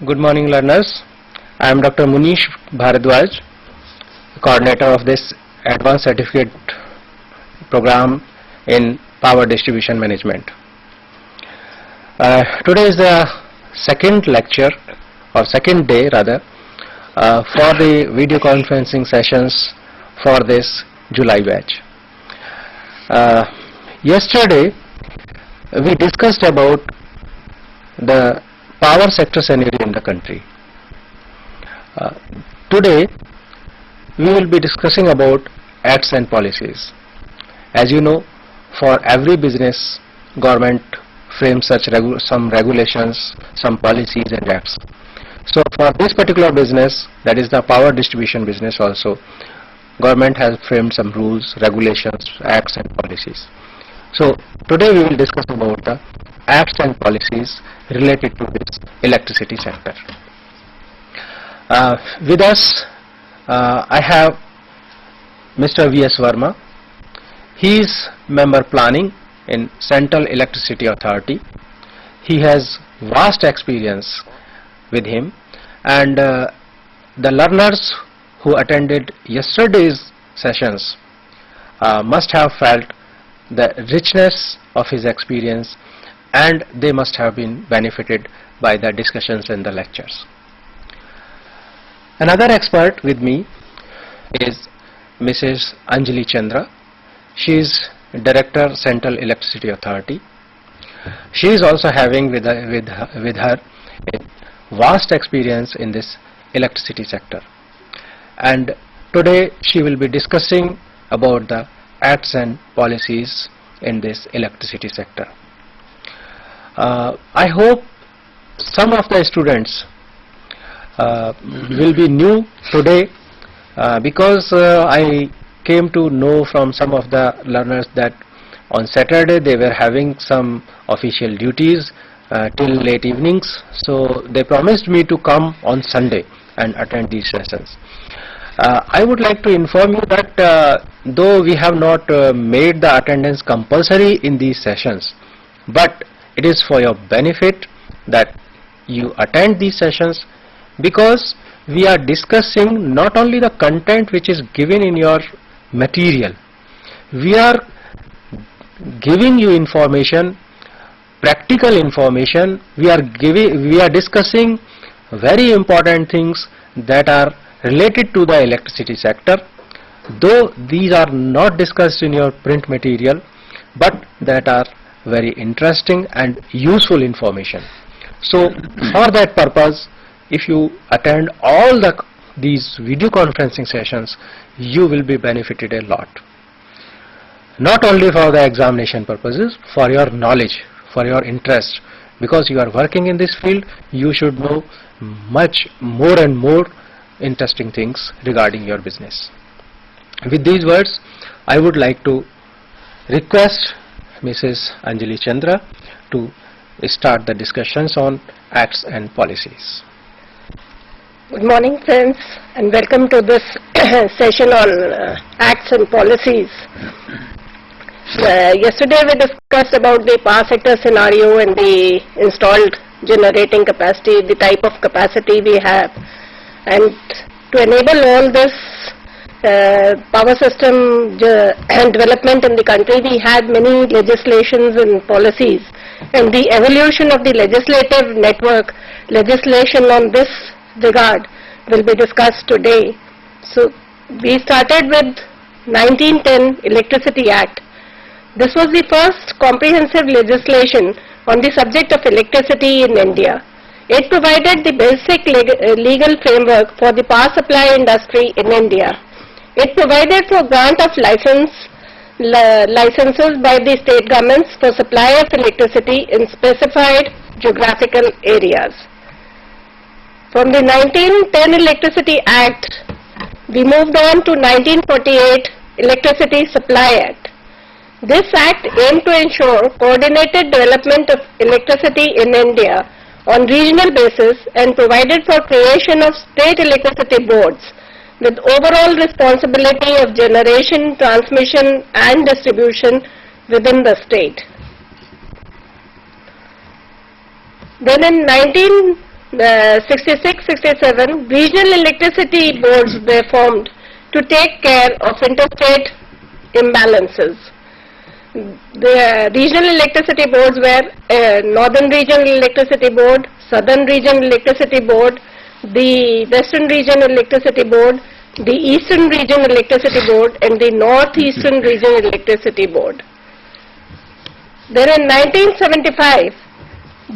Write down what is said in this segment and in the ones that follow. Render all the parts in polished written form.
Good morning, learners. I am Dr. Munish Bharadwaj, coordinator of this Advanced Certificate program in Power Distribution Management. Today is the second lecture, or second day rather, for the video conferencing sessions for this July batch. Yesterday, we discussed about the power sector scenario in the country. Today, we will be discussing about acts and policies. As you know, for every business, government frames some regulations, some policies and acts. So for this particular business, that is the power distribution business also, government has framed some rules, regulations, acts and policies. So today we will discuss about the acts and policies related to this electricity sector. With us, I have Mr. V.S. Verma. He is member planning in Central Electricity Authority. He has vast experience with him, and the learners who attended yesterday's sessions must have felt the richness of his experience, and they must have been benefited by the discussions in the lectures. Another expert with me is Mrs. Anjali Chandra. She is Director, Central Electricity Authority. She is also having with her a vast experience in this electricity sector. And today she will be discussing about the acts and policies in this electricity sector. I hope some of the students will be new today because I came to know from some of the learners that on Saturday they were having some official duties till late evenings, so they promised me to come on Sunday and attend these sessions. I would like to inform you that though we have not made the attendance compulsory in these sessions, but it is for your benefit that you attend these sessions, because we are discussing not only the content which is given in your material, we are giving you information, practical information. We are discussing very important things that are related to the electricity sector, though these are not discussed in your print material, but that are very interesting and useful information. So for that purpose, if you attend all these video conferencing sessions, you will be benefited a lot. Not only for the examination purposes, for your knowledge, for your interest, because you are working in this field, you should know much more and more interesting things regarding your business. With these words, I would like to request Mrs. Anjali Chandra to start the discussions on acts and policies. Good morning, friends, and welcome to this session on acts and policies. Yesterday we discussed about the power sector scenario and the installed generating capacity, the type of capacity we have, and to enable all this power system development in the country, we had many legislations and policies, and the evolution of the legislative network, legislation on this regard will be discussed today. So we started with 1910 Electricity Act. This was the first comprehensive legislation on the subject of electricity in India. It provided the basic legal framework for the power supply industry in India. It provided for grant of licenses by the state governments for supply of electricity in specified geographical areas. From the 1910 Electricity Act, we moved on to 1948 Electricity Supply Act. This act aimed to ensure coordinated development of electricity in India on regional basis and provided for creation of state electricity boards with overall responsibility of generation, transmission and distribution within the state. Then in 66-67, regional electricity boards were formed to take care of interstate imbalances. The regional electricity boards were Northern Regional Electricity Board, Southern Regional Electricity Board, the Western Regional Electricity Board, the Eastern Regional Electricity Board, and the Northeastern Regional Electricity Board. Then in 1975,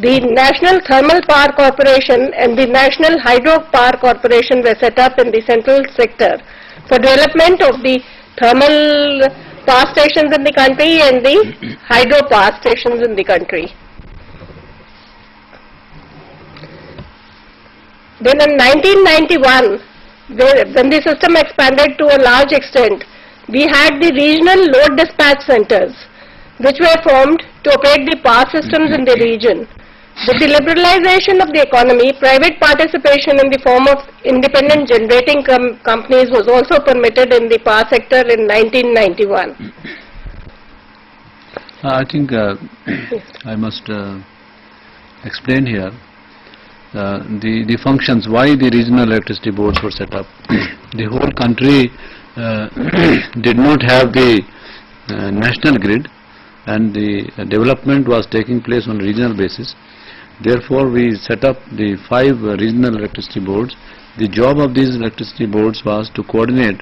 the National Thermal Power Corporation and the National Hydro Power Corporation were set up in the central sector for development of the thermal power stations in the country and the hydro power stations in the country. Then in 1991, when the system expanded to a large extent, we had the regional load dispatch centers, which were formed to operate the power systems in the region. With the liberalization of the economy, private participation in the form of independent generating companies was also permitted in the power sector in 1991. I think I must explain here the functions, why the regional electricity boards were set up. The whole country did not have the national grid, and the development was taking place on a regional basis. Therefore, we set up the 5 regional electricity boards. The job of these electricity boards was to coordinate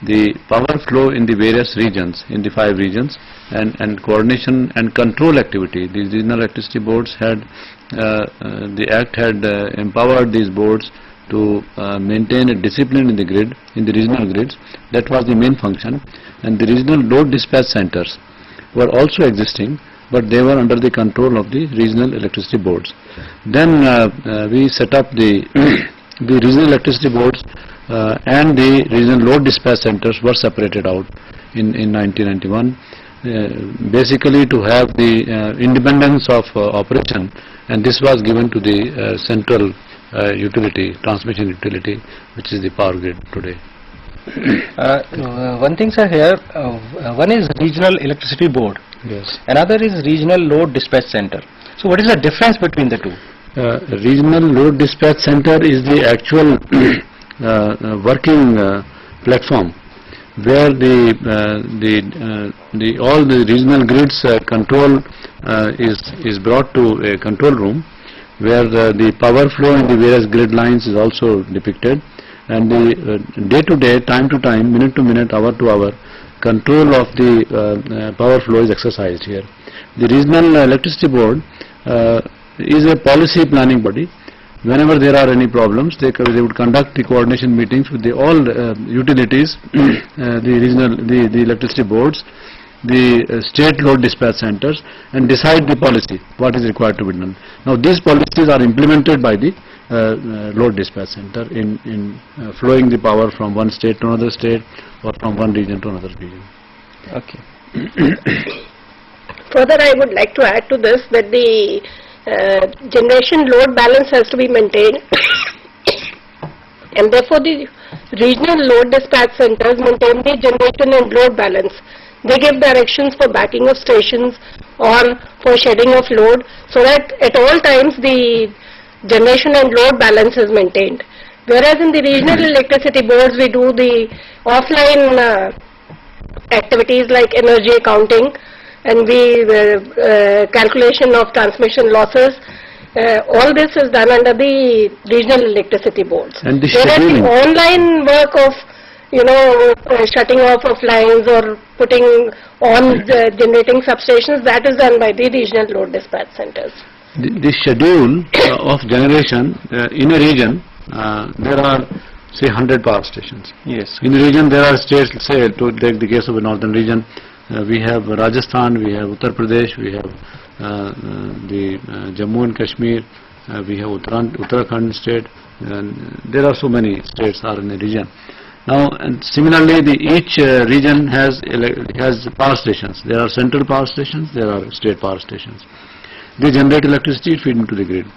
the power flow in the various regions, in the 5 regions, and coordination and control activity. These regional electricity boards had, the Act had empowered these boards to maintain a discipline in the grid, in the regional grids. That was the main function. And the regional load dispatch centers were also existing, but they were under the control of the regional electricity boards. Then we set up the the regional electricity boards and the regional load dispatch centers were separated out in 1991, basically to have the independence of operation, and this was given to the central utility, transmission utility, which is the power grid today. One thing, sir, here, one is regional electricity board. Yes. Another is regional load dispatch center. So what is the difference between the two? Regional load dispatch center is the actual working platform where all the regional grids control is brought to a control room, where the power flow in the various grid lines is also depicted, and the day-to-day, time-to-time, minute-to-minute, hour-to-hour control of the power flow is exercised here. The regional electricity board is a policy planning body. Whenever there are any problems, they would conduct the coordination meetings with all utilities, the electricity boards, the state load dispatch centers, and decide the policy, what is required to be done. Now these policies are implemented by the load dispatch center in flowing the power from one state to another state, or from one region to another region. Okay. Further, I would like to add to this that the generation load balance has to be maintained and therefore the regional load dispatch centers maintain the generation and load balance. They give directions for backing of stations or for shedding of load, so that at all times the generation and load balance is maintained. Whereas in the regional electricity boards we do the offline activities like energy accounting, and we calculation of transmission losses. All this is done under the regional electricity boards. And the whereas scheduling, the online work of shutting off of lines or putting on the generating substations, that is done by the regional load dispatch centers. the schedule of generation in a region, there are say 100 power stations. Yes. In a region there are states, say to take the case of a northern region, we have Rajasthan, we have Uttar Pradesh, we have the Jammu and Kashmir, we have Uttarakhand state, and there are so many states are in a region. Now, and similarly, each region has power stations. There are central power stations, there are state power stations. They generate electricity, feed into the grid.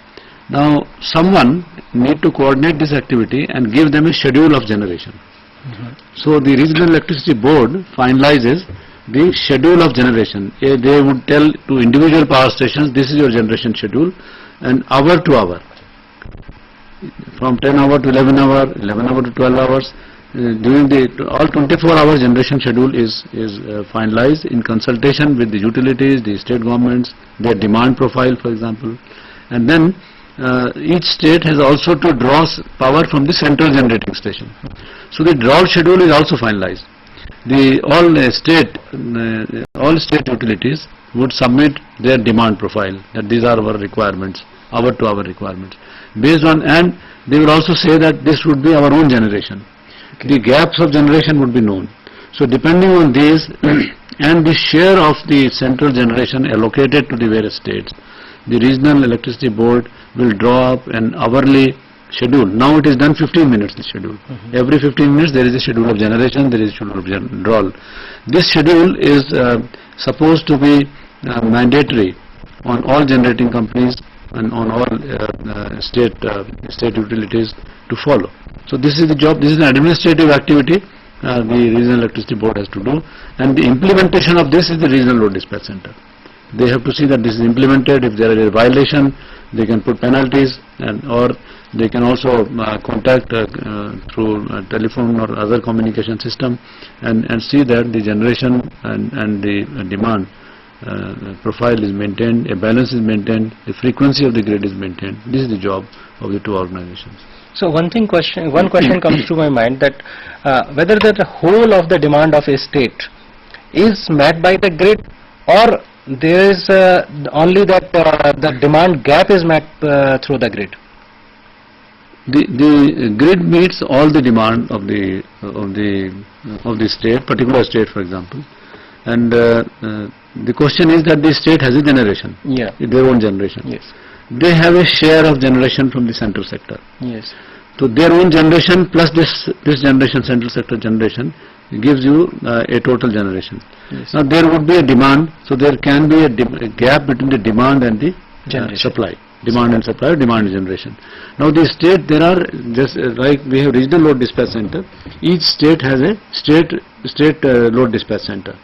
Now, someone need to coordinate this activity and give them a schedule of generation. So, the regional electricity board finalizes the schedule of generation. They would tell to individual power stations, this is your generation schedule, and hour to hour. from 10 hour to 11 hour, 11 hour to 12 hours. During the all 24-hour generation schedule is finalized in consultation with the utilities, the state governments, their demand profile, for example, and then each state has also to draw power from the central generating station. So the draw schedule is also finalized. All state utilities would submit their demand profile, that these are our requirements, hour to hour requirements. Based on, and they will also say that this would be our own generation. The gaps of generation would be known. So depending on these and the share of the central generation allocated to the various states, the regional electricity board will draw up an hourly schedule. Now it is done 15 minutes, the schedule. Every 15 minutes there is a schedule of generation, there is a schedule of withdrawal. This schedule is supposed to be mandatory on all generating companies and on all state utilities to follow. So this is the job, this is an administrative activity the regional electricity board has to do, and the implementation of this is the regional load dispatch center. They have to see that this is implemented. If there is a violation, they can put penalties, and or they can also contact through telephone or other communication system and see that the generation and the demand profile is maintained, a balance is maintained, the frequency of the grid is maintained. This is the job of the two organizations. So one question comes to my mind, that whether the whole of the demand of a state is met by the grid, or there is only that the demand gap is met through the grid. The grid meets all the demand of the state, particular state, for example, and the question is that the state has a generation, their own generation. Yes. They have a share of generation from the central sector. Yes. So their own generation plus this generation, central sector generation, gives you a total generation. Yes. Now there would be a demand, so there can be a gap between the demand and the supply. Demand and supply, demand and generation. Now the state, there are just like we have regional load dispatch center, each state has a state load dispatch center.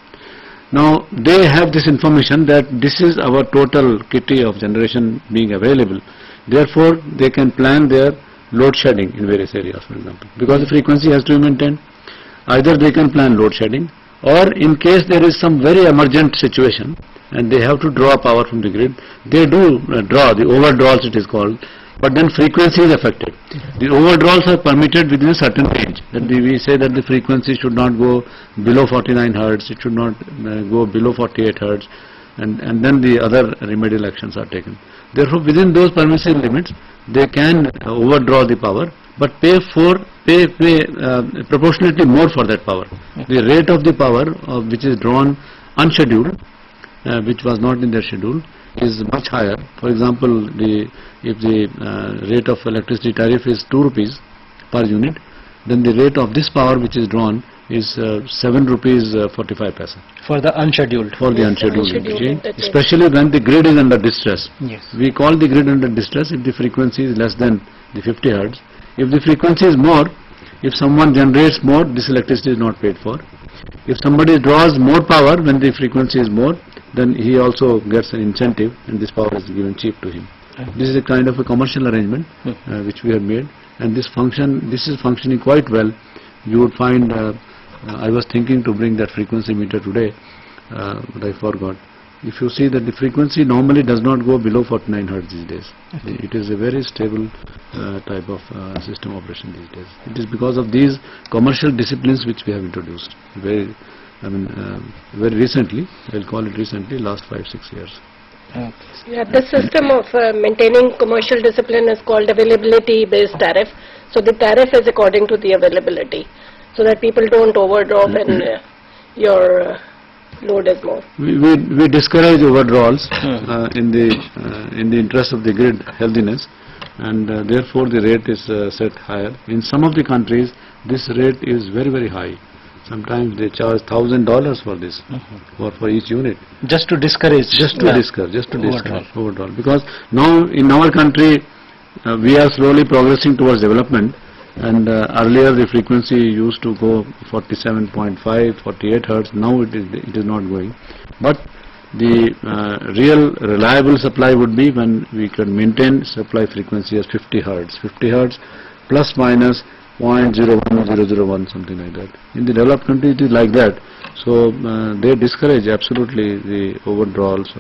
Now they have this information that this is our total kitty of generation being available. Therefore they can plan their load shedding in various areas, for example, because the frequency has to be maintained. Either they can plan load shedding, or in case there is some very emergent situation and they have to draw power from the grid, they do draw, the overdrawals it is called, but then frequency is affected. The overdrawals are permitted within a certain range. That we say that the frequency should not go below 49 Hertz, it should not go below 48 Hertz, and then the other remedial actions are taken. Therefore, within those permissive limits, they can overdraw the power, but pay proportionately more for that power. The rate of the power which is drawn unscheduled, which was not in their schedule, is much higher. For example, if the rate of electricity tariff is 2 rupees per unit, then the rate of this power which is drawn is 7 rupees 45 paisa. For the unscheduled. For the unscheduled energy, especially when the grid is under distress. Yes. We call the grid under distress if the frequency is less than the 50 Hertz. If the frequency is more, if someone generates more, this electricity is not paid for. If somebody draws more power when the frequency is more, then he also gets an incentive and this power is given cheap to him. This is a kind of a commercial arrangement which we have made, and this is functioning quite well. You would find, I was thinking to bring that frequency meter today, but I forgot. If you see that the frequency normally does not go below 49 Hertz these days. Okay. It is a very stable type of system operation these days. It is because of these commercial disciplines which we have introduced very recently. I'll call it recently, last 5-6 years. Yeah, this system of maintaining commercial discipline is called availability based tariff. So the tariff is according to the availability, so that people don't overdraw when your load is more. We discourage overdrawals in the interest of the grid healthiness, and therefore the rate is set higher. In some of the countries, this rate is very, very high. Sometimes they charge $1,000 for this, for each unit. Just to discourage. Just to discourage overdrawal. Because now in our country, we are slowly progressing towards development, and earlier the frequency used to go 47.5, 48 Hertz. Now it is not going. But the real reliable supply would be when we can maintain supply frequency as 50 hertz. 50 hertz plus minus 0.01001, something like that. In the developed country it is like that. So they discourage absolutely the overdrawals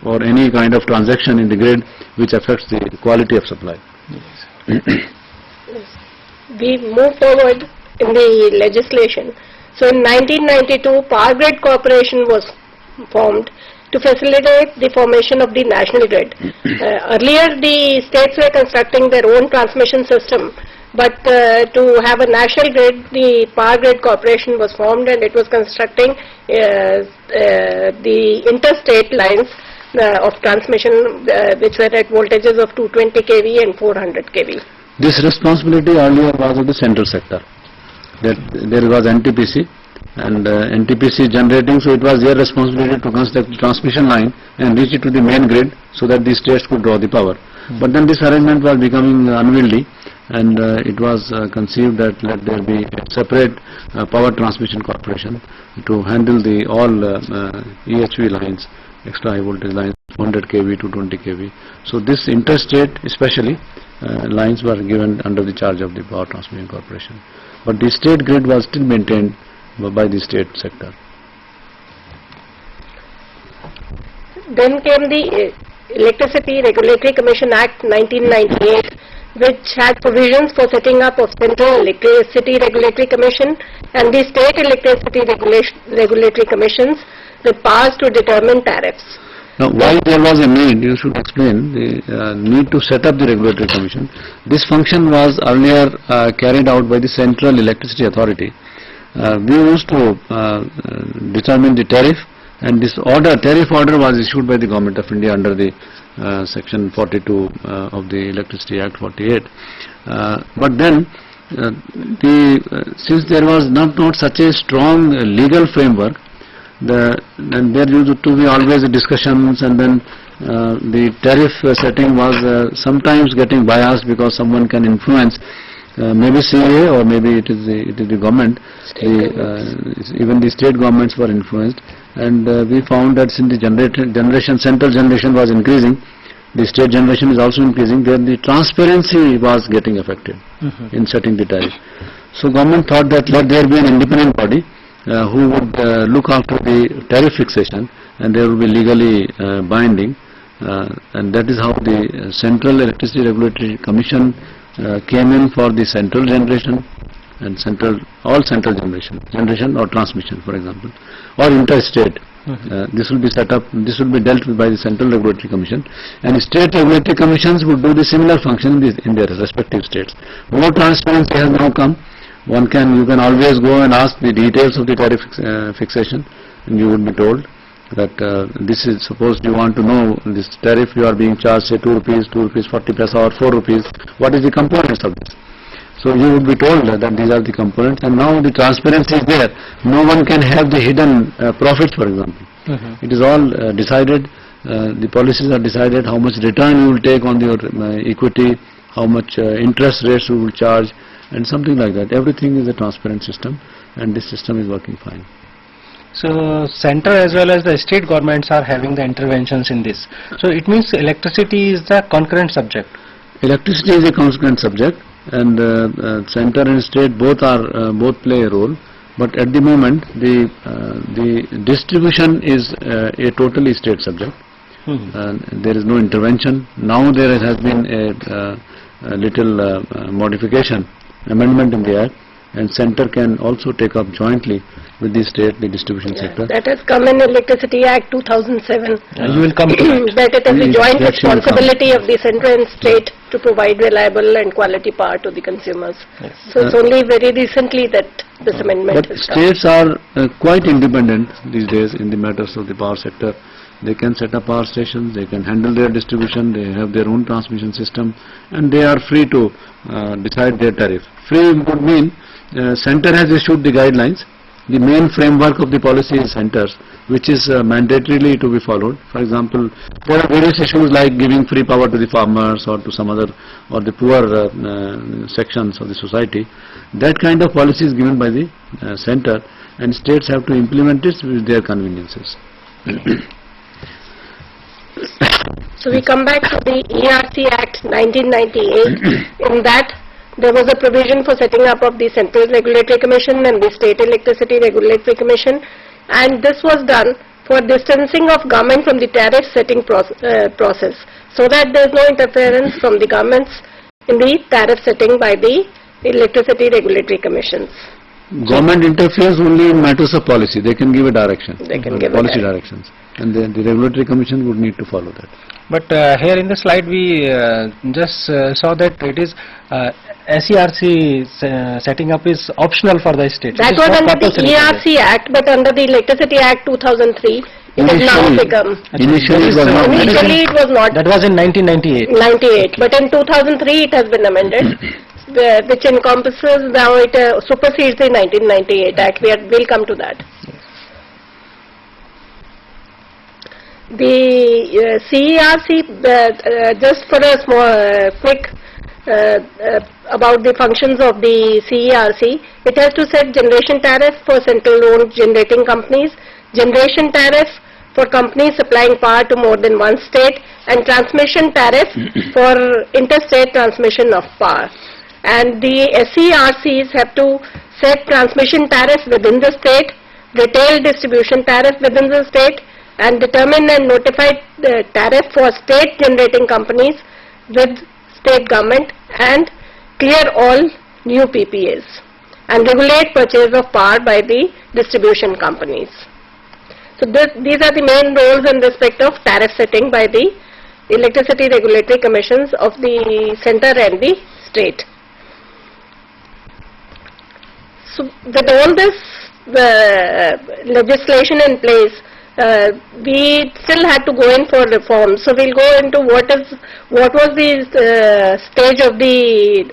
or any kind of transaction in the grid which affects the quality of supply. We move forward in the legislation. So in 1992, Power Grid Corporation was formed to facilitate the formation of the national grid. Earlier the states were constructing their own transmission system, but to have a national grid, the Power Grid Corporation was formed, and it was constructing the interstate lines of transmission which were at voltages of 220 kV and 400 kV. This responsibility earlier was of the central sector. There was NTPC, and NTPC generating, so it was their responsibility to construct the transmission line and reach it to the main grid so that the states could draw the power. But then this arrangement was becoming unwieldy, and it was conceived that let there be a separate power transmission corporation to handle the all EHV lines, extra high voltage lines, 100 kV to 20 kV. So this interstate especially lines were given under the charge of the Power Transmission Corporation. But the state grid was still maintained by the state sector. Then came the Electricity Regulatory Commission Act 1998, which had provisions for setting up of Central Electricity Regulatory Commission and the State Electricity Regulatory Commissions with powers to determine tariffs. Now, why there was a need, you should explain the need to set up the regulatory commission. This function was earlier carried out by the Central Electricity Authority. We used to determine the tariff, and this tariff order was issued by the Government of India under the Section 42 of the Electricity Act 48. But then, since there was not such a strong legal framework, and there used to be always discussions, and then the tariff setting was sometimes getting biased because someone can influence, maybe CA or maybe it is the government. Even the state governments were influenced, and we found that since the central generation was increasing, the state generation is also increasing, then the transparency was getting affected in setting the tariff. So government thought that let there be an independent body who would look after the tariff fixation, and they will be legally binding, and that is how the Central Electricity Regulatory Commission came in for the central generation and all central generation or transmission, for example, or interstate. This will be set up, this will be dealt with by the Central Regulatory Commission, and state regulatory commissions would do the similar function in their respective states. More transparency has now come. You can always go and ask the details of the tariff fixation, and you would be told that this is, suppose you want to know this tariff you are being charged, say 2 rupees, 2 rupees 40 paisa or 4 rupees, what is the components of this? So you would be told that these are the components, and now the transparency is there. No one can have the hidden profits, for example. It is all decided, the policies are decided, how much return you will take on your equity, how much interest rates you will charge, and something like that. Everything is a transparent system, and this system is working fine. So center as well as the state governments are having the interventions in this. So it means electricity is the concurrent subject. Electricity is a concurrent subject, and center and state both play a role. But at the moment, the distribution is a totally state subject, and there is no intervention. Now there has been a little modification, amendment in the Act, and center can also take up jointly with the state the distribution sector. That has come in Electricity Act 2007. You will come to that it is the joint responsibility of the center and state to provide reliable and quality power to the consumers. Yes. So it's only very recently that this amendment But has come. states are quite independent these days in the matters of the power sector. They can set up power stations, they can handle their distribution, they have their own transmission system, and they are free to decide their tariff. Free would mean center has issued the guidelines. The main framework of the policy is centers, which is mandatorily to be followed. For example, there are various issues like giving free power to the farmers or to some other, or the poor sections of the society. That kind of policy is given by the center, and states have to implement it with their conveniences. So we come back to the ERC Act 1998. In that, there was a provision for setting up of the Central Regulatory Commission and the State Electricity Regulatory Commission, and this was done for distancing of government from the tariff setting process, so that there is no interference from the governments in the tariff setting by the Electricity Regulatory Commissions. Government interferes only in matters of policy. They can give a direction. They can give a policy direction. directions, and then the regulatory commission would need to follow that. But here in the slide we just saw that it is SERC setting up is optional for the state. That was under the ERC Act, but under the Electricity Act 2003, it has now become. Initially, it was not. Initially it was not. That was in 1998. 98, but in 2003 it has been amended, which encompasses now it supersedes the 1998 Act. We'll come to that. The CERC, just for a small quick about the functions of the CERC, it has to set generation tariff for central-owned generating companies, generation tariff for companies supplying power to more than one state, and transmission tariff for interstate transmission of power. And the SERCs have to set transmission tariff within the state, retail distribution tariff within the state, and determine and notify the tariff for state generating companies with state government, and clear all new PPAs, and regulate purchase of power by the distribution companies. So these are the main roles in respect of tariff setting by the Electricity Regulatory Commissions of the center and the state. So with all this legislation in place, we still had to go in for reforms. So we'll go into what was the stage of the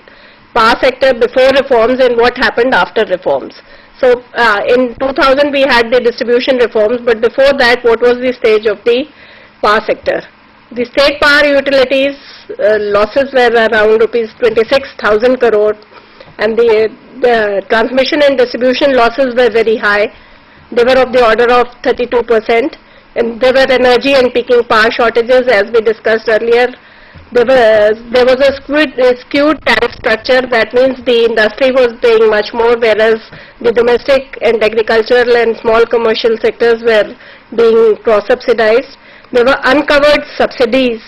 power sector before reforms and what happened after reforms. So in 2000 we had the distribution reforms, but before that what was the stage of the power sector? The state power utilities losses were around rupees 26,000 crore, and the transmission and distribution losses were very high. They were of the order of 32%, and there were energy and peaking power shortages, as we discussed earlier. There was a skewed tariff structure. That means the industry was paying much more, whereas the domestic and agricultural and small commercial sectors were being cross-subsidized. There were uncovered subsidies.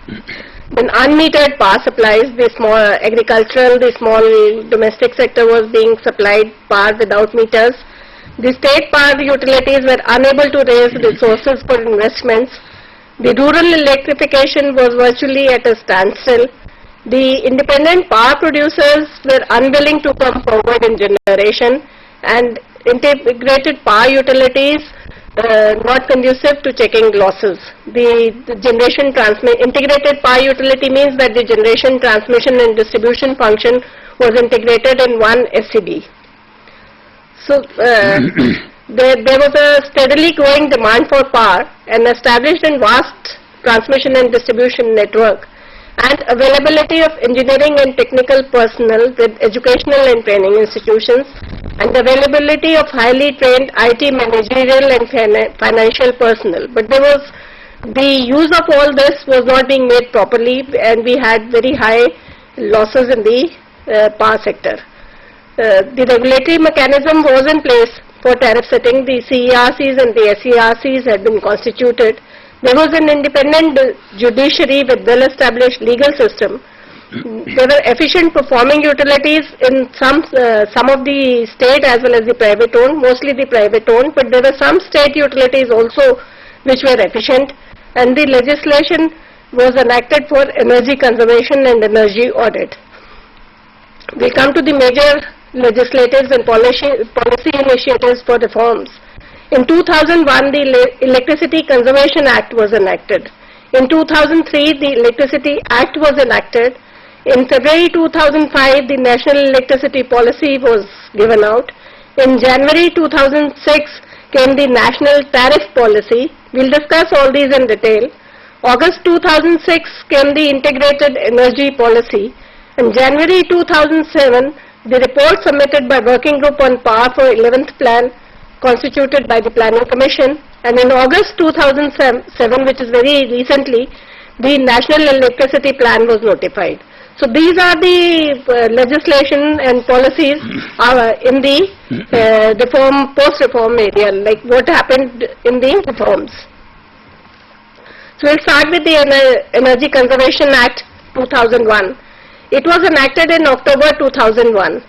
Then unmetered power supplies, the small agricultural, the small domestic sector was being supplied power without meters. The state power utilities were unable to raise resources for investments. The rural electrification was virtually at a standstill. The independent power producers were unwilling to come forward in generation, and integrated power utilities not conducive to checking losses. The generation integrated power utility means that the generation, transmission and distribution function was integrated in one SCB. So there was a steadily growing demand for power, and established in vast transmission and distribution network, and availability of engineering and technical personnel with educational and training institutions, and availability of highly trained IT managerial and financial personnel. But the use of all this was not being made properly, and we had very high losses in the power sector. The regulatory mechanism was in place for tariff setting. The CERCs and the SERCs had been constituted. There was an independent judiciary with well-established legal system. There were efficient performing utilities in some of the state as well as the private owned, mostly the private owned, but there were some state utilities also which were efficient, and the legislation was enacted for energy conservation and energy audit. We come to the major legislatives and policy initiatives for reforms. In 2001, the Electricity Conservation Act was enacted. In 2003, the Electricity Act was enacted. In February 2005, the National Electricity Policy was given out. In January 2006 came the National Tariff Policy. We'll discuss all these in detail. August 2006 came the Integrated Energy Policy. In January 2007, the report submitted by Working Group on Power for 11th Plan, constituted by the Planning Commission, And in August 2007, which is very recently, the National Electricity Plan was notified. So these are the legislation and policies in the reform, post-reform area, like what happened in the reforms. So we'll start with the Energy Conservation Act 2001. It was enacted in October 2001.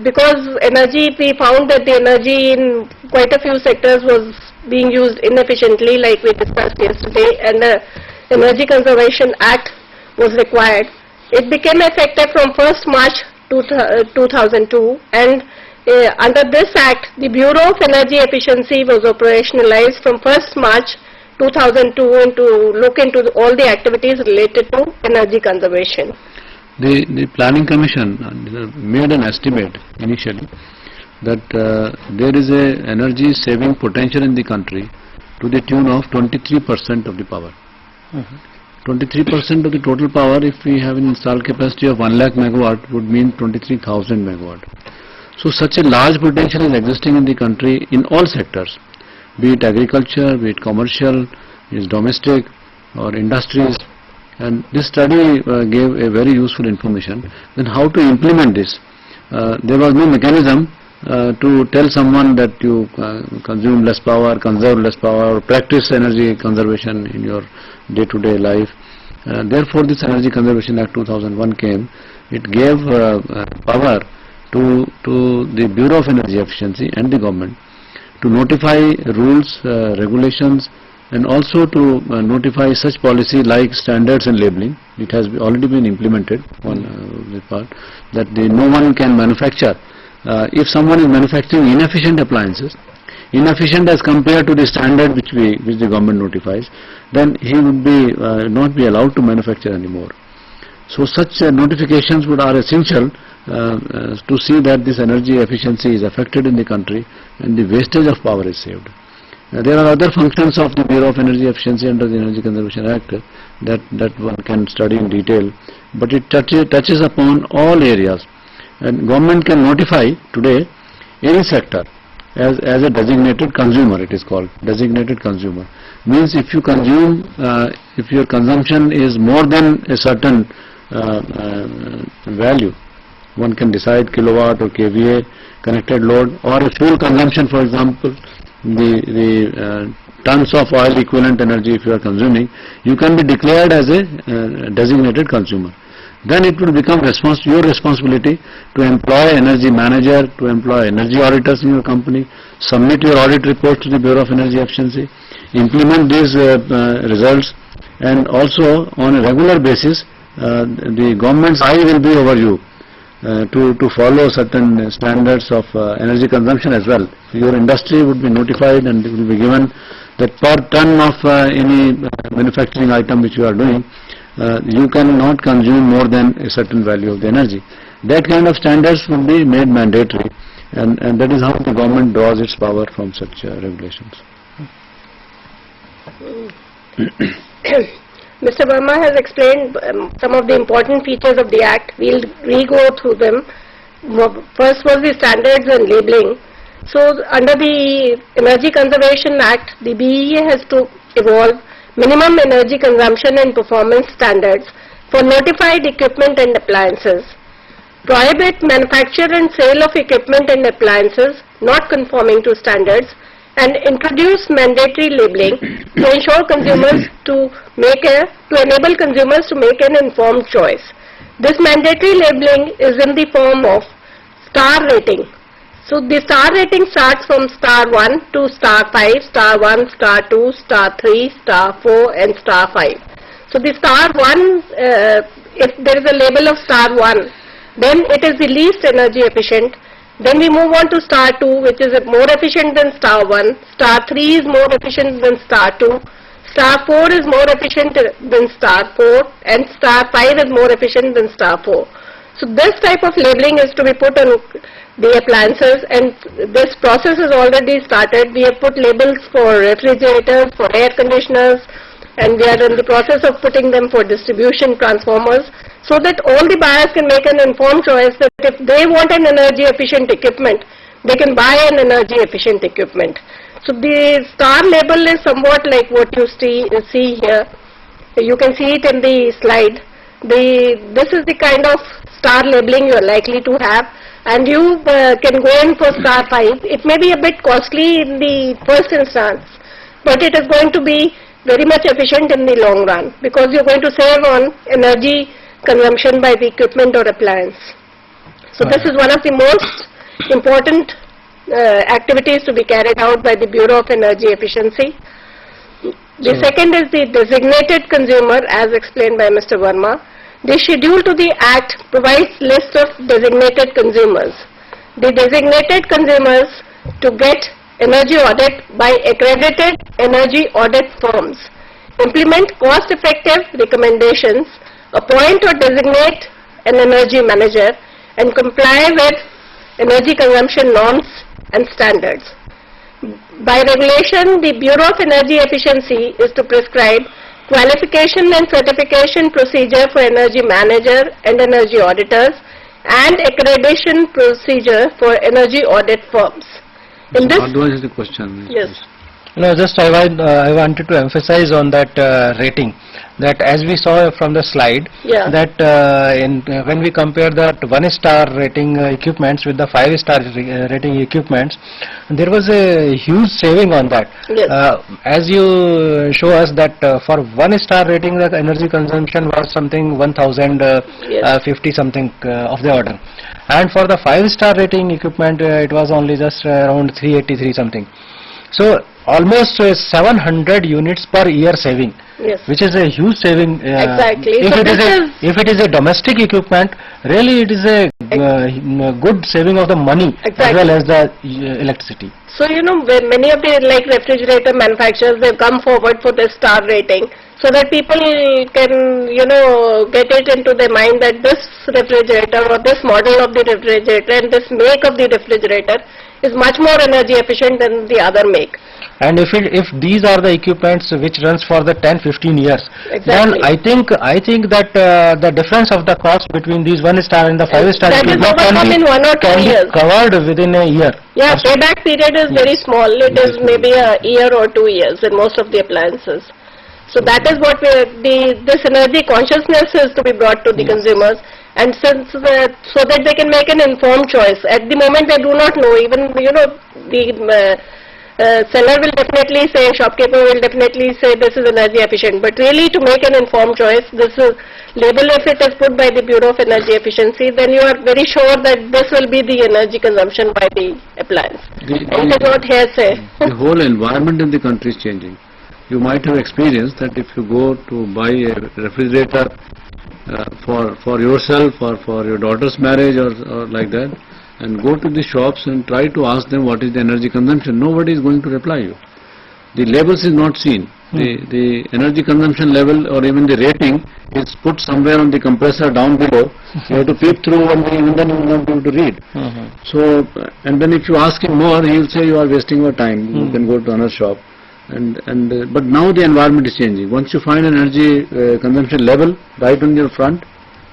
Because energy, we found that the energy in quite a few sectors was being used inefficiently, like we discussed yesterday, and the Energy Conservation Act was required. It became effective from 1st March 2002, and under this act, the Bureau of Energy Efficiency was operationalized from 1st March 2002 and to look into all the activities related to energy conservation. The Planning Commission made an estimate initially that there is a energy saving potential in the country to the tune of 23% of the power. 23% of the total power, if we have an installed capacity of 1 lakh megawatt, would mean 23,000 megawatt. So such a large potential is existing in the country in all sectors, be it agriculture, be it commercial, is domestic or industries. And this study gave a very useful information. Then how to implement this? There was no mechanism to tell someone that you consume less power, conserve less power, or practice energy conservation in your day-to-day life. Therefore, this Energy Conservation Act 2001 came. It gave power to the Bureau of Energy Efficiency and the government to notify rules, regulations, and also to notify such policy like standards and labeling. It has already been implemented on the part that no one can manufacture. If someone is manufacturing inefficient appliances, inefficient as compared to the standard which the government notifies, then he would be not be allowed to manufacture anymore. So such notifications are essential to see that this energy efficiency is affected in the country and the wastage of power is saved. There are other functions of the Bureau of Energy Efficiency under the Energy Conservation Act that one can study in detail, but it touches upon all areas, and government can notify today any sector as a designated consumer. It is called designated consumer. Means if you consume, if your consumption is more than a certain value, one can decide kilowatt or kVA connected load, or a fuel consumption, for example, the tons of oil equivalent energy if you are consuming, you can be declared as a designated consumer. Then it will become your responsibility to employ energy manager, to employ energy auditors in your company, submit your audit report to the Bureau of Energy Efficiency, implement these results, and also on a regular basis the government's eye will be over you to follow certain standards of energy consumption as well. Your industry would be notified and it will be given that per ton of any manufacturing item which you are doing, you cannot consume more than a certain value of the energy. That kind of standards would be made mandatory, and that is how the government draws its power from such regulations. Mr. Verma has explained some of the important features of the Act. We'll re-go through them. First was the standards and labeling. So under the Energy Conservation Act, the BEA has to evolve minimum energy consumption and performance standards for notified equipment and appliances, prohibit manufacture and sale of equipment and appliances not conforming to standards, and introduce mandatory labeling to ensure consumers to enable consumers to make an informed choice. This mandatory labeling is in the form of star rating. So the star rating starts from star 1 to star 5, star 1, star 2, star 3, star 4 and star 5. So the star 1, if there is a label of star 1, then it is the least energy efficient. Then we move on to star 2, which is more efficient than star 1, star 3 is more efficient than star 2, star 4 is more efficient than star 4, and star 5 is more efficient than star 4. So this type of labeling is to be put on the appliances, and this process is already started. We have put labels for refrigerators, for air conditioners, and we are in the process of putting them for distribution transformers, so that all the buyers can make an informed choice that if they want an energy efficient equipment, they can buy an energy efficient equipment. So the star label is somewhat like what you see here. You can see it in the slide. This is the kind of star labeling you are likely to have, and you can go in for star 5. It may be a bit costly in the first instance, but it is going to be very much efficient in the long run, because you are going to save on energy consumption by the equipment or appliance. So this is one of the most important activities to be carried out by the Bureau of Energy Efficiency. The second is the designated consumer, as explained by Mr. Verma. The schedule to the Act provides list of designated consumers. The designated consumers to get energy audit by accredited energy audit firms, implement cost-effective recommendations, appoint or designate an energy manager, and comply with energy consumption norms and standards. By regulation, the Bureau of Energy Efficiency is to prescribe qualification and certification procedure for energy manager and energy auditors, and accreditation procedure for energy audit firms. In this, Bhardwaj has a question. yes. No, just I wanted to emphasize on that rating, that as we saw from the slide, Yeah. that when we compare that 1-star rating equipments with the 5-star rating equipments, there was a huge saving on that. Yes. As you show us that for 1-star rating, the energy consumption was something 1050 something of the order, and for the 5-star rating equipment it was only just around 383 something. So almost 700 units per year saving, Yes. which is a huge saving. Exactly. If So it is this a, is- if it is a domestic equipment, really it is a good saving of the money as Exactly. well as the electricity. So, when many of the refrigerator manufacturers, they've come forward for this star rating, so that people can, get it into their mind that this refrigerator or this model of the refrigerator and this make of the refrigerator is much more energy efficient than the other make. And if these are the equipments which runs for the 10-15 years, Exactly. then I think that the difference of the cost between these 1-star and the 5-star That is equipment overcome in 1 or 2 can be years. covered within a year. Yeah, payback period is very small. It is maybe a year or 2 years in most of the appliances. So that is what this energy consciousness is to be brought to the consumers, and since so that they can make an informed choice. At the moment they do not know. Even the seller will definitely say, shopkeeper will definitely say this is energy efficient. But really, to make an informed choice, this is label, if it is put by the Bureau of Energy Efficiency, then you are very sure that this will be the energy consumption by the appliance. It is not hearsay. The whole environment in the country is changing. You might have experienced that if you go to buy a refrigerator for yourself or for your daughter's marriage or like that, and go to the shops and try to ask them what is the energy consumption, nobody is going to reply you. The labels is not seen. The energy consumption level or even the rating is put somewhere on the compressor down below. You have to peep through, and even then you will not be able to read. So, and then if you ask him more, he will say you are wasting your time. You can go to another shop. But now the environment is changing. Once you find an energy consumption level right on your front,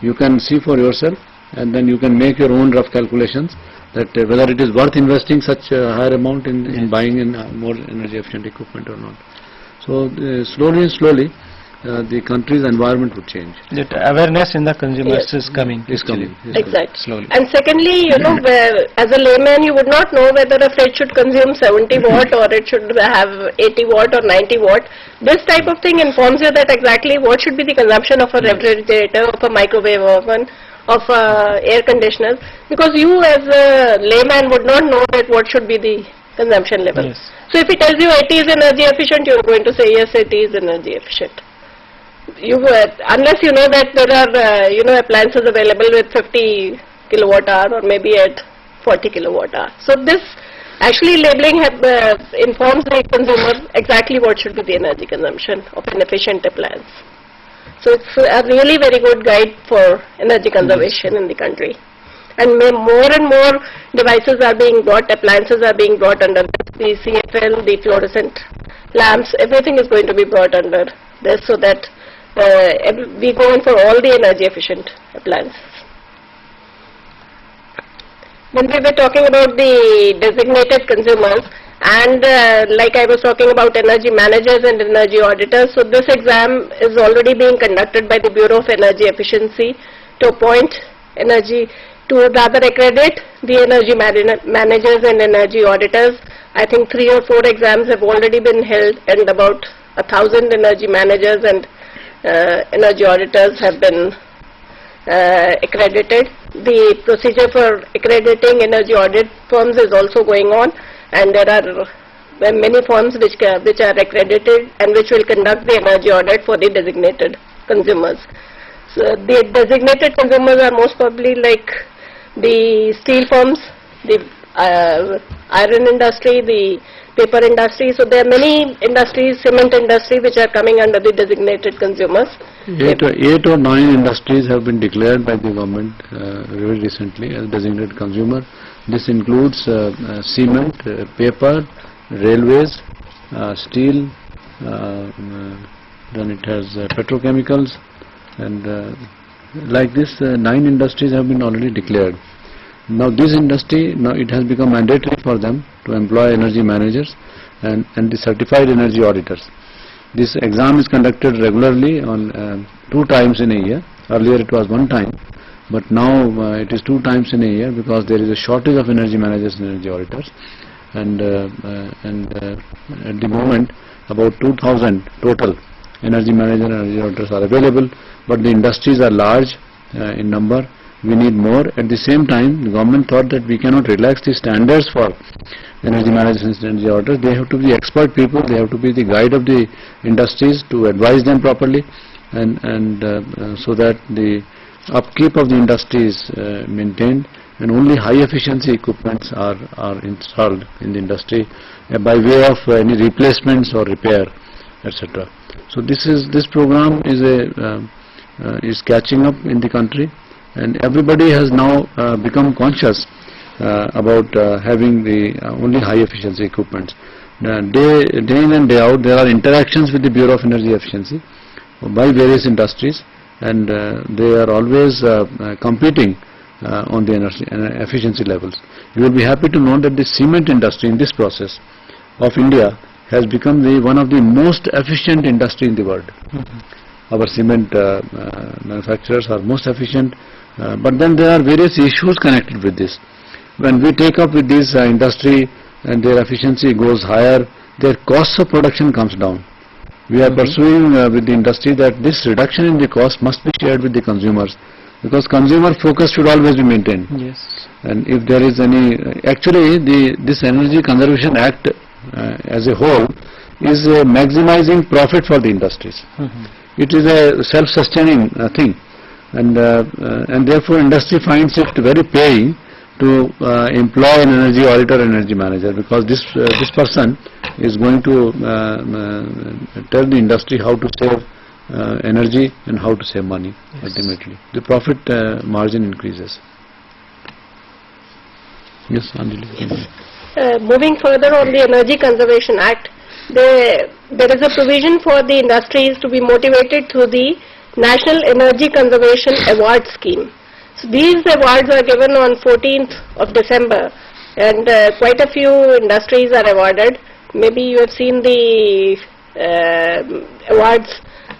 you can see for yourself, and then you can make your own rough calculations that whether it is worth investing such a higher amount in buying in more energy efficient equipment or not. So slowly and slowly the country's environment would change. That awareness in the consumers Yes. is coming. Is coming. Exactly. Slowly. And secondly, where, as a layman, you would not know whether a fridge should consume 70 watt or it should have 80 watt or 90 watt. This type of thing informs you that exactly what should be the consumption of a refrigerator, of a microwave oven, of air conditioners, because you as a layman would not know that what should be the consumption level. Yes. So if it tells you 80 is energy efficient, you are going to say yes, it is energy efficient. Unless you know that there are appliances available with 50 kilowatt hour or maybe at 40 kilowatt hour. So this actually labeling informs the consumer exactly what should be the energy consumption of an efficient appliance. So it's a really very good guide for energy conservation in the country. And more and more devices are being brought, appliances are being brought under the CFL, the fluorescent lamps, everything is going to be brought under this, so that we go in for all the energy efficient appliances. When we were talking about the designated consumers, And like I was talking about energy managers and energy auditors, so this exam is already being conducted by the Bureau of Energy Efficiency to appoint to rather accredit the energy managers and energy auditors. I think 3 or 4 exams have already been held, and about 1,000 energy managers and energy auditors have been accredited. The procedure for accrediting energy audit firms is also going on, and there are many firms which are accredited and which will conduct the energy audit for the designated consumers. So the designated consumers are most probably like the steel firms, the iron industry, the paper industry. So there are many industries, cement industry, which are coming under the designated consumers. 8 or 9 industries have been declared by the government very recently as designated consumer. This includes cement, paper, railways, steel, then it has petrochemicals, and like this 9 industries have been already declared. Now this industry, now it has become mandatory for them to employ energy managers and the certified energy auditors. This exam is conducted regularly on 2 times in a year. Earlier it was 1 time, but now it is 2 times in a year because there is a shortage of energy managers and energy auditors, and at the moment about 2,000 total energy managers and energy auditors are available, but the industries are large in number. We need more. At the same time, the government thought that we cannot relax the standards for energy managers and energy auditors. They have to be expert people, they have to be the guide of the industries to advise them properly, and so that the upkeep of the industry is maintained, and only high efficiency equipments are installed in the industry by way of any replacements or repair, etc. So this program is catching up in the country, and everybody has now become conscious about having the only high efficiency equipments. Day in and day out there are interactions with the Bureau of Energy Efficiency by various industries, and they are always competing on the energy efficiency levels. You will be happy to know that the cement industry in this process of India has become one of the most efficient industry in the world. Our cement manufacturers are most efficient, but then there are various issues connected with this. When we take up with this industry and their efficiency goes higher, their cost of production comes down. We are pursuing with the industry that this reduction in the cost must be shared with the consumers, because consumer focus should always be maintained. Yes. And if there is any, actually this Energy Conservation Act as a whole is maximizing profit for the industries. It is a self-sustaining thing, and therefore industry finds it very paying to employ an energy auditor and energy manager, because this person is going to tell the industry how to save energy and how to save money. Yes. Ultimately the profit margin increases. Yes, Anjali. Yes. Moving further on the Energy Conservation Act, there is a provision for the industries to be motivated through the National Energy Conservation Award Scheme. So these awards are given on 14th of December, and quite a few industries are awarded. Maybe you have seen the awards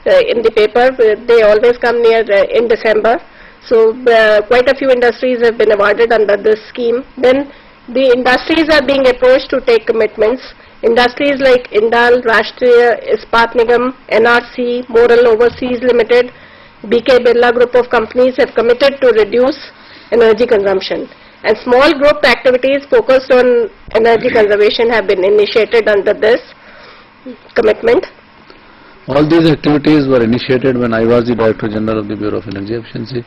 in the paper. They always come near in December. So quite a few industries have been awarded under this scheme. Then the industries are being approached to take commitments. Industries like Indal, Rashtriya Ispat Nigam, NRC, Moral Overseas Limited, BK Birla group of companies have committed to reduce energy consumption, and small group activities focused on energy conservation have been initiated under this commitment. All these activities were initiated when I was the Director General of the Bureau of Energy Efficiency,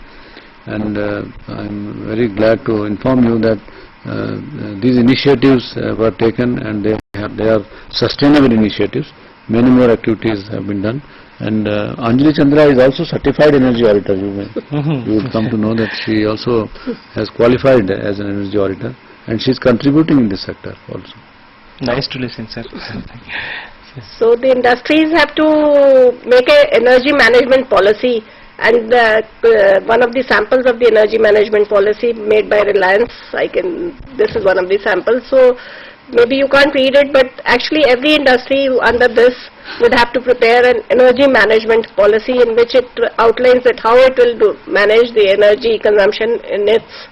and I am very glad to inform you that these initiatives were taken, and they are sustainable initiatives. Many more activities have been done, and Anjali Chandra is also certified energy auditor. You will come to know that she also has qualified as an energy auditor, and she is contributing in this sector also. Nice to listen, sir. So the industries have to make an energy management policy, and one of the samples of the energy management policy made by Reliance, this is one of the samples. So maybe you can't read it, but actually every industry under this would have to prepare an energy management policy in which it outlines that how it will manage the energy consumption in its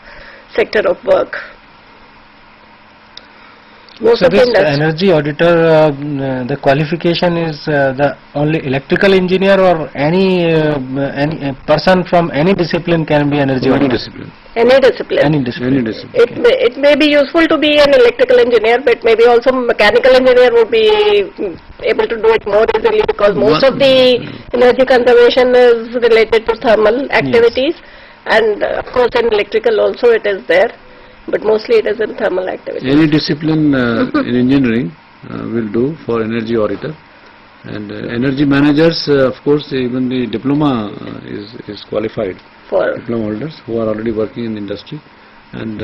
sector of work. Most So of the this industry. energy auditor, the qualification is the only electrical engineer, or any person from any discipline can be energy Any auditor? discipline. Any discipline. Any discipline. Any discipline. It may be useful to be an electrical engineer, but maybe also mechanical engineer would be able to do it more easily, because most of the energy conservation is related to thermal activities, and of course in electrical also it is there, but mostly it is in thermal activities. Any discipline in engineering will do for energy auditor. And energy managers, of course, even the diploma is qualified. For Diploma holders who are already working in the industry. And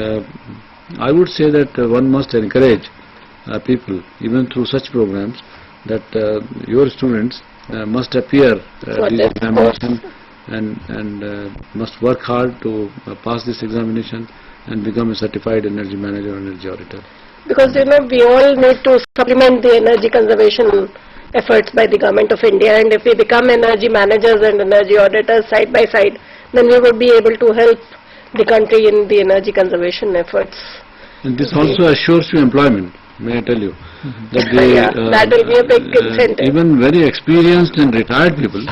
I would say that one must encourage people, even through such programs, that your students must appear For this this examination and must work hard to pass this examination and become a certified energy manager or energy auditor. Because we all need to supplement the energy conservation efforts by the Government of India, and if we become energy managers and energy auditors side by side, then we would be able to help the country in the energy conservation efforts. And this also assures you employment, may I tell you. That Yeah, that will be a big incentive. Even very experienced and retired people,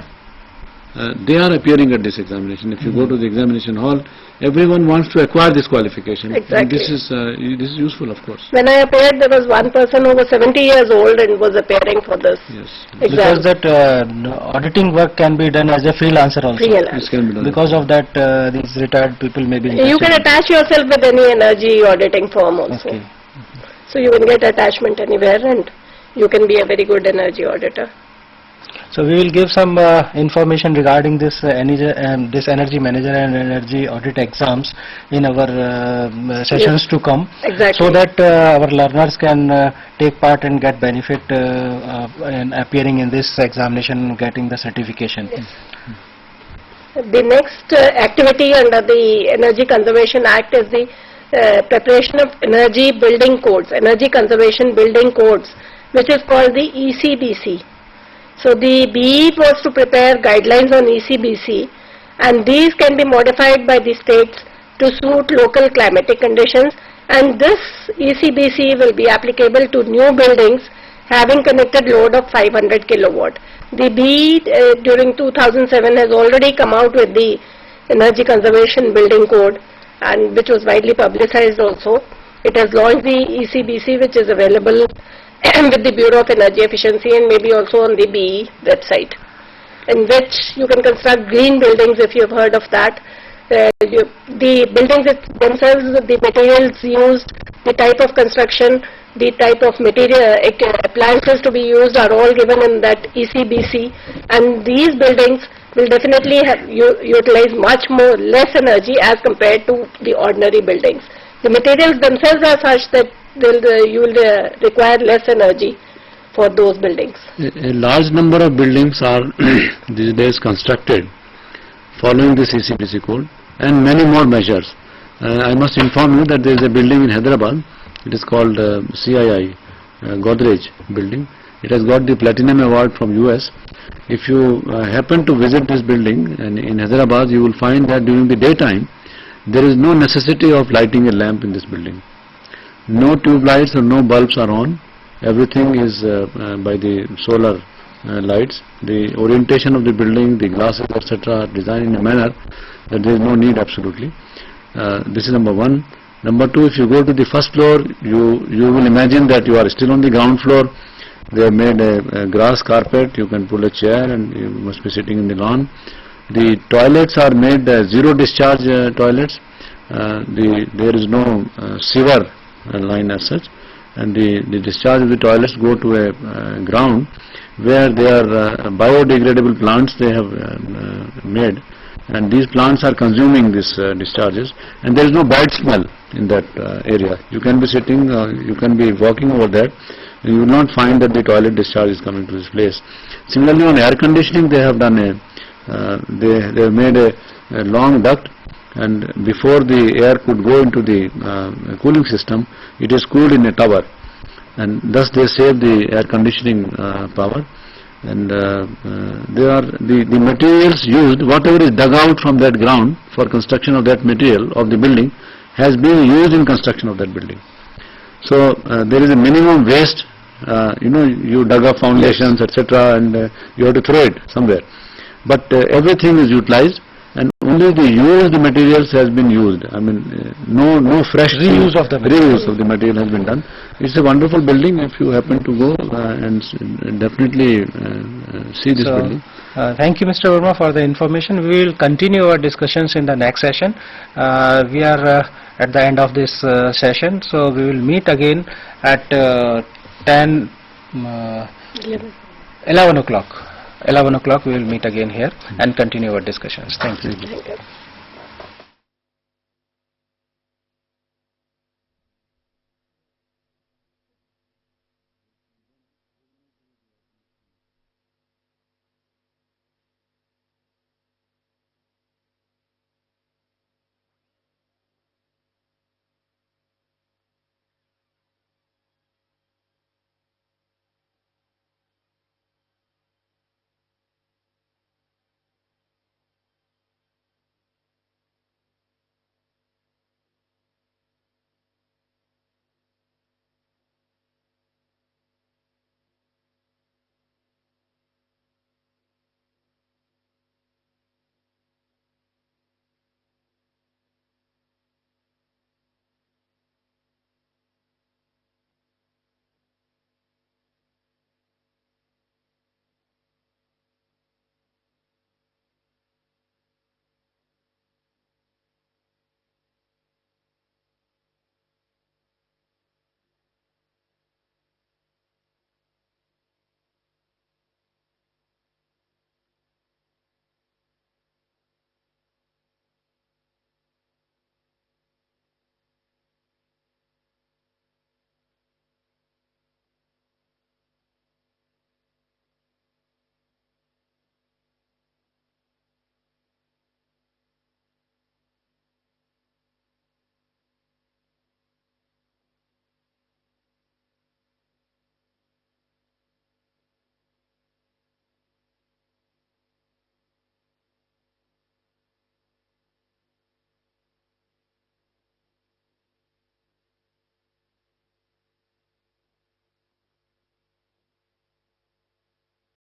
they are appearing at this examination. If you go to the examination hall, everyone wants to acquire this qualification. Exactly. And this is useful, of course. When I appeared, there was one person who was 70 years old and was appearing for this Yes. exam. Because that auditing work can be done as a freelancer also. This can be done. Because of that, these retired people may be You can interested. attach yourself with any energy auditing firm also. Okay. So you can get attachment anywhere and you can be a very good energy auditor. So we will give some information regarding this energy manager and energy audit exams in our sessions to come, Exactly. so that our learners can take part and get benefit in appearing in this examination, getting the certification. The next activity under the Energy Conservation Act is the preparation of energy building codes, energy conservation building codes, which is called the ECBC. So the BE was to prepare guidelines on ECBC, and these can be modified by the states to suit local climatic conditions, and this ECBC will be applicable to new buildings having connected load of 500 kilowatt. The BE during 2007 has already come out with the Energy Conservation Building Code, and which was widely publicized also. It has launched the ECBC, which is available with the Bureau of Energy Efficiency and maybe also on the BE website, in which you can construct green buildings, if you have heard of that. The buildings themselves, the materials used, the type of construction, the type of material appliances to be used are all given in that ECBC, and these buildings will definitely utilize less energy as compared to the ordinary buildings. The materials themselves are such that you will require less energy for those buildings. A large number of buildings are these days constructed following this ECBC code, and many more measures. I must inform you that there is a building in Hyderabad. It is called CII, Godrej building. It has got the Platinum Award from US. If you happen to visit this building in Hyderabad, you will find that during the daytime, there is no necessity of lighting a lamp in this building. No tube lights or no bulbs are on. Everything is by the solar lights. The orientation of the building, the glasses, etc. are designed in a manner that there is no need absolutely. This is number one. Number two, if you go to the first floor, you will imagine that you are still on the ground floor. They have made a grass carpet. You can pull a chair and you must be sitting in the lawn. The toilets are made zero discharge toilets. There is no sewer line as such, and the discharge of the toilets go to a ground where they are biodegradable plants they have made, and these plants are consuming these discharges, and there is no bad smell in that area. You can be sitting, you can be walking over there, and you will not find that the toilet discharge is coming to this place. Similarly, on air conditioning, they have done they have made a long duct, and before the air could go into the cooling system, it is cooled in a tower, and thus they save the air conditioning power. And there are the materials used, whatever is dug out from that ground for construction of that material of the building has been used in construction of that building. So there is a minimum waste, you dug up foundations, etc., and you have to throw it somewhere. But everything is utilized, and only the used materials has been used. I mean, no fresh Reuse of the material. reuse of the material has been done. It's a wonderful building. If you happen to go and definitely see this So, building. thank you, Mr. Verma, for the information. We will continue our discussions in the next session. We are at the end of this session, so we will meet again at 11 o'clock. 11 o'clock we will meet again here and continue our discussions. Thank you. Thank you.